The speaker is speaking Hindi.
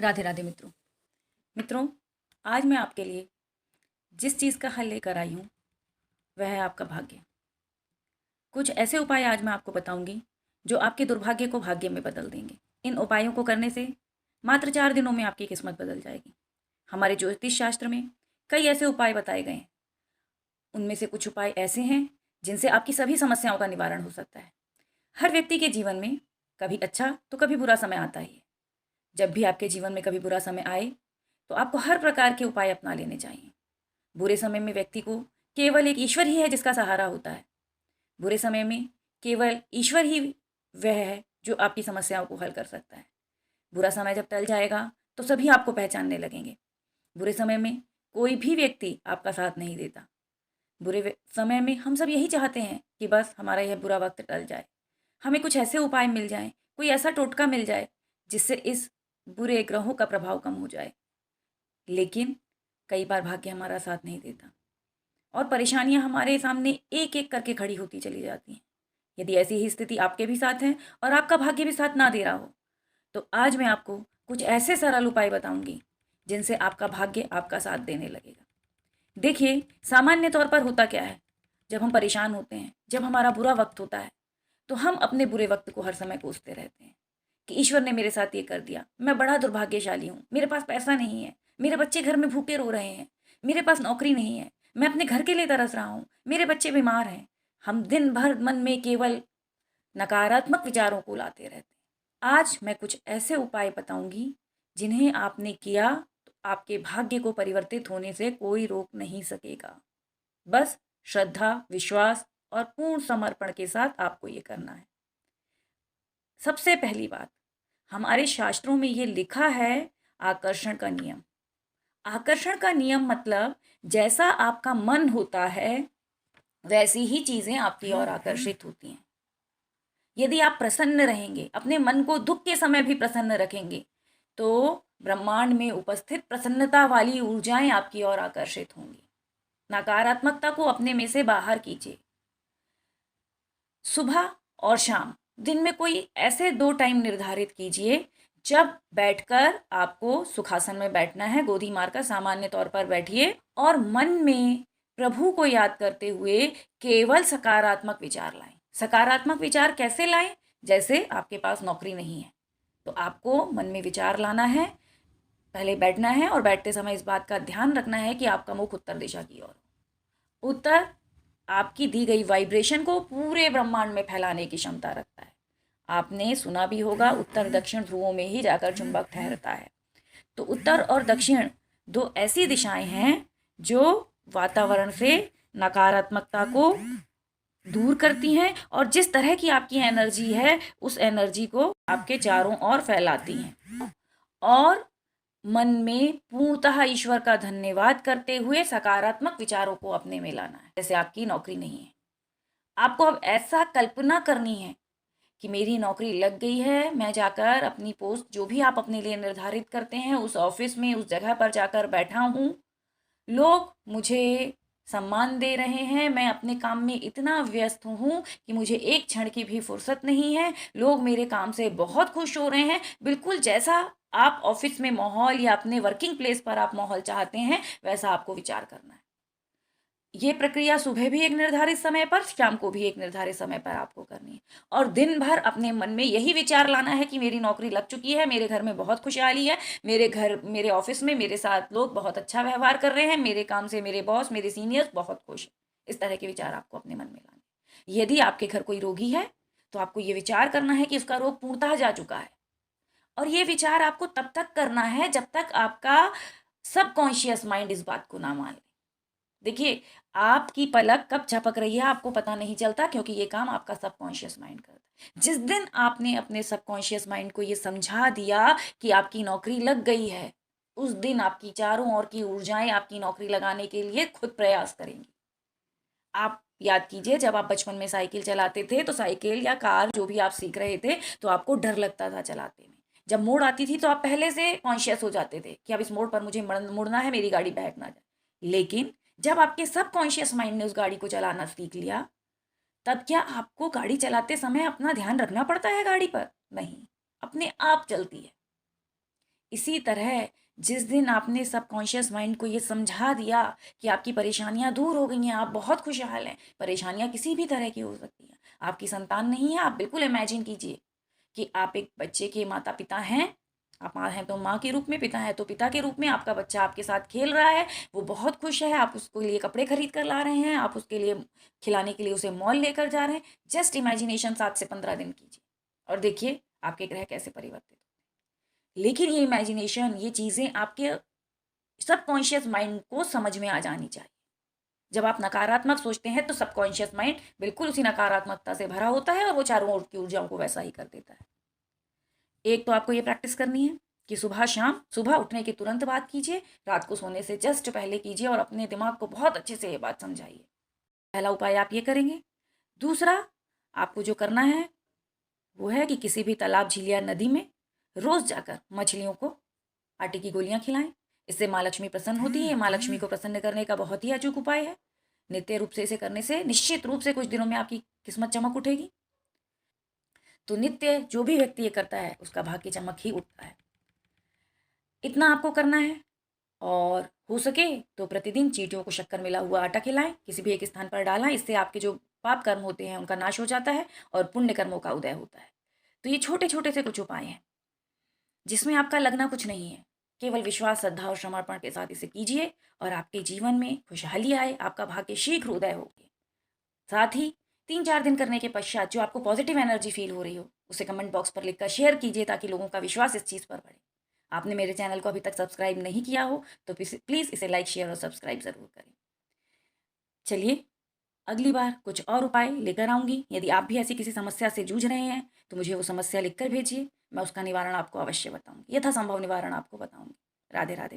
राधे राधे मित्रों। मित्रों, आज मैं आपके लिए जिस चीज़ का हल लेकर आई हूँ वह है आपका भाग्य। कुछ ऐसे उपाय आज मैं आपको बताऊंगी जो आपके दुर्भाग्य को भाग्य में बदल देंगे। इन उपायों को करने से मात्र 4 दिनों में आपकी किस्मत बदल जाएगी। हमारे ज्योतिष शास्त्र में कई ऐसे उपाय बताए गए हैं। उनमें से कुछ उपाय ऐसे हैं जिनसे आपकी सभी समस्याओं का निवारण हो सकता है। हर व्यक्ति के जीवन में कभी अच्छा तो कभी बुरा समय आता ही है। जब भी आपके जीवन में कभी बुरा समय आए तो आपको हर प्रकार के उपाय अपना लेने चाहिए। बुरे समय में व्यक्ति को केवल एक ईश्वर ही है जिसका सहारा होता है। बुरे समय में केवल ईश्वर ही वह है जो आपकी समस्याओं को हल कर सकता है। बुरा समय जब टल जाएगा तो सभी आपको पहचानने लगेंगे। बुरे समय में कोई भी व्यक्ति आपका साथ नहीं देता। समय में हम सब यही चाहते हैं कि बस हमारा यह बुरा वक्त टल जाए, हमें कुछ ऐसे उपाय मिल जाएं, कोई ऐसा टोटका मिल जाए जिससे इस बुरे ग्रहों का प्रभाव कम हो जाए। लेकिन कई बार भाग्य हमारा साथ नहीं देता और परेशानियां हमारे सामने एक एक करके खड़ी होती चली जाती हैं। यदि ऐसी ही स्थिति आपके भी साथ है और आपका भाग्य भी साथ ना दे रहा हो तो आज मैं आपको कुछ ऐसे सरल उपाय बताऊंगी जिनसे आपका भाग्य आपका साथ देने लगेगा। देखिए, सामान्य तौर पर होता क्या है, जब हम परेशान होते हैं, जब हमारा बुरा वक्त होता है तो हम अपने बुरे वक्त को हर समय कोसते रहते हैं कि ईश्वर ने मेरे साथ ये कर दिया, मैं बड़ा दुर्भाग्यशाली हूँ, मेरे पास पैसा नहीं है, मेरे बच्चे घर में भूखे रो रहे हैं, मेरे पास नौकरी नहीं है, मैं अपने घर के लिए तरस रहा हूँ, मेरे बच्चे बीमार हैं। हम दिन भर मन में केवल नकारात्मक विचारों को लाते रहते हैं। आज मैं कुछ ऐसे उपाय बताऊंगी जिन्हें आपने किया तो आपके भाग्य को परिवर्तित होने से कोई रोक नहीं सकेगा। बस श्रद्धा, विश्वास और पूर्ण समर्पण के साथ आपको ये करना है। सबसे पहली बात, हमारे शास्त्रों में ये लिखा है आकर्षण का नियम। आकर्षण का नियम मतलब जैसा आपका मन होता है वैसी ही चीजें आपकी ओर आकर्षित होती हैं। यदि आप प्रसन्न रहेंगे, अपने मन को दुख के समय भी प्रसन्न रखेंगे, तो ब्रह्मांड में उपस्थित प्रसन्नता वाली ऊर्जाएं आपकी ओर आकर्षित होंगी। नकारात्मकता को अपने में से बाहर कीजिए। सुबह और शाम, दिन में कोई ऐसे 2 टाइम निर्धारित कीजिए जब बैठकर आपको सुखासन में बैठना है, गोदी मारकर सामान्य तौर पर बैठिए और मन में प्रभु को याद करते हुए केवल सकारात्मक विचार लाएं। सकारात्मक विचार कैसे लाएं? जैसे आपके पास नौकरी नहीं है तो आपको मन में विचार लाना है, पहले बैठना है और बैठते समय इस बात का ध्यान रखना है कि आपका मुख उत्तर दिशा की ओर। उत्तर आपकी दी गई वाइब्रेशन को पूरे ब्रह्मांड में फैलाने की क्षमता रखता है। आपने सुना भी होगा उत्तर दक्षिण ध्रुवों में ही जाकर चुंबक ठहरता है। तो उत्तर और दक्षिण 2 ऐसी दिशाएं हैं जो वातावरण से नकारात्मकता को दूर करती हैं और जिस तरह की आपकी एनर्जी है उस एनर्जी को आपके चारों ओर फैलाती हैं। और मन में पूर्णतः ईश्वर का धन्यवाद करते हुए सकारात्मक विचारों को अपने में लाना है। जैसे आपकी नौकरी नहीं है, आपको अब ऐसा कल्पना करनी है कि मेरी नौकरी लग गई है, मैं जाकर अपनी पोस्ट जो भी आप अपने लिए निर्धारित करते हैं उस ऑफिस में, उस जगह पर जाकर बैठा हूँ, लोग मुझे सम्मान दे रहे हैं, मैं अपने काम में इतना व्यस्त हूँ कि मुझे एक क्षण की भी फुर्सत नहीं है, लोग मेरे काम से बहुत खुश हो रहे हैं। बिल्कुल जैसा आप ऑफिस में माहौल या अपने वर्किंग प्लेस पर आप माहौल चाहते हैं वैसा आपको विचार करना है। ये प्रक्रिया सुबह भी एक निर्धारित समय पर, शाम को भी एक निर्धारित समय पर आपको करनी है और दिन भर अपने मन में यही विचार लाना है कि मेरी नौकरी लग चुकी है, मेरे घर में बहुत खुशहाली है, मेरे ऑफिस में मेरे साथ लोग बहुत अच्छा व्यवहार कर रहे हैं, मेरे काम से मेरे बॉस, मेरे सीनियर्स बहुत खुश हैं। इस तरह के विचार आपको अपने मन में लाने। यदि आपके घर कोई रोगी है तो आपको ये विचार करना है कि उसका रोग पूर्णतः जा चुका है और ये विचार आपको तब तक करना है जब तक आपका सबकॉन्शियस माइंड इस बात को ना मान ले। देखिए, आपकी पलक कब झपक रही है आपको पता नहीं चलता, क्योंकि ये काम आपका सबकॉन्शियस माइंड करता है। जिस दिन आपने अपने सबकॉन्शियस माइंड को ये समझा दिया कि आपकी नौकरी लग गई है, उस दिन आपकी चारों ओर की ऊर्जाएं आपकी नौकरी लगाने के लिए खुद प्रयास करेंगी। आप याद कीजिए, जब आप बचपन में साइकिल चलाते थे तो साइकिल या कार जो भी आप सीख रहे थे तो आपको डर लगता था चलाते में। जब मोड़ आती थी तो आप पहले से कॉन्शियस हो जाते थे कि अब इस मोड़ पर मुझे मुड़ना है, मेरी गाड़ी बैठ ना जाए। लेकिन जब आपके सबकॉन्शियस माइंड ने उस गाड़ी को चलाना सीख लिया, तब क्या आपको गाड़ी चलाते समय अपना ध्यान रखना पड़ता है गाड़ी पर? नहीं, अपने आप चलती है। इसी तरह जिस दिन आपने सबकॉन्शियस माइंड को ये समझा दिया कि आपकी परेशानियां दूर हो गई हैं, आप बहुत खुशहाल हैं, परेशानियां किसी भी तरह की हो सकती हैं, आपकी संतान नहीं है, आप बिल्कुल इमेजिन कीजिए कि आप एक बच्चे के माता पिता हैं। आप माँ हैं तो माँ के रूप में, पिता है तो पिता के रूप में, आपका बच्चा आपके साथ खेल रहा है, वो बहुत खुश है, आप उसके लिए कपड़े खरीद कर ला रहे हैं, आप उसके लिए खिलाने के लिए उसे मॉल लेकर जा रहे हैं। जस्ट इमेजिनेशन 7 से 15 दिन कीजिए और देखिए आपके ग्रह कैसे परिवर्तित। लेकिन ये इमेजिनेशन, ये चीज़ें आपके सबकॉन्शियस माइंड को समझ में आ जानी चाहिए। जब आप नकारात्मक सोचते हैं तो सबकॉन्शियस माइंड बिल्कुल उसी नकारात्मकता से भरा होता है और वो चारों ओर की ऊर्जाओं को वैसा ही कर देता है। एक तो आपको ये प्रैक्टिस करनी है कि सुबह शाम, सुबह उठने के तुरंत बाद कीजिए, रात को सोने से जस्ट पहले कीजिए और अपने दिमाग को बहुत अच्छे से ये बात समझाइए। पहला उपाय आप ये करेंगे। दूसरा आपको जो करना है वो है कि किसी भी तालाब, झील या नदी में रोज़ जाकर मछलियों को आटे की गोलियां खिलाएं। इससे माँ लक्ष्मी प्रसन्न होती है। माँ लक्ष्मी को प्रसन्न करने का बहुत ही अचूक उपाय है। नित्य रूप से इसे करने से निश्चित रूप से कुछ दिनों में आपकी किस्मत चमक उठेगी। तो नित्य जो भी व्यक्ति ये करता है उसका भाग्य चमक ही उठता है। इतना आपको करना है। और हो सके तो प्रतिदिन चींटियों को शक्कर मिला हुआ आटा खिलाएं, किसी भी एक स्थान पर डालें। इससे आपके जो पाप कर्म होते हैं उनका नाश हो जाता है और पुण्य कर्मों का उदय होता है। तो ये छोटे छोटे से कुछ उपाय हैं जिसमें आपका लगना कुछ नहीं है। केवल विश्वास, श्रद्धा और समर्पण के साथ इसे कीजिए और आपके जीवन में खुशहाली आए, आपका भाग्य शीघ्र उदय होगी। साथ ही 3-4 दिन करने के पश्चात जो आपको पॉजिटिव एनर्जी फील हो रही हो उसे कमेंट बॉक्स पर लिखकर शेयर कीजिए ताकि लोगों का विश्वास इस चीज़ पर बढ़े। आपने मेरे चैनल को अभी तक सब्सक्राइब नहीं किया हो तो प्लीज़ इसे लाइक, शेयर और सब्सक्राइब ज़रूर करें। चलिए अगली बार कुछ और उपाय लेकर आऊँगी। यदि आप भी ऐसी किसी समस्या से जूझ रहे हैं तो मुझे वो समस्या लिखकर भेजिए, मैं उसका निवारण आपको अवश्य बताऊँगी, यथासंभव निवारण आपको बताऊँगी। राधे राधे।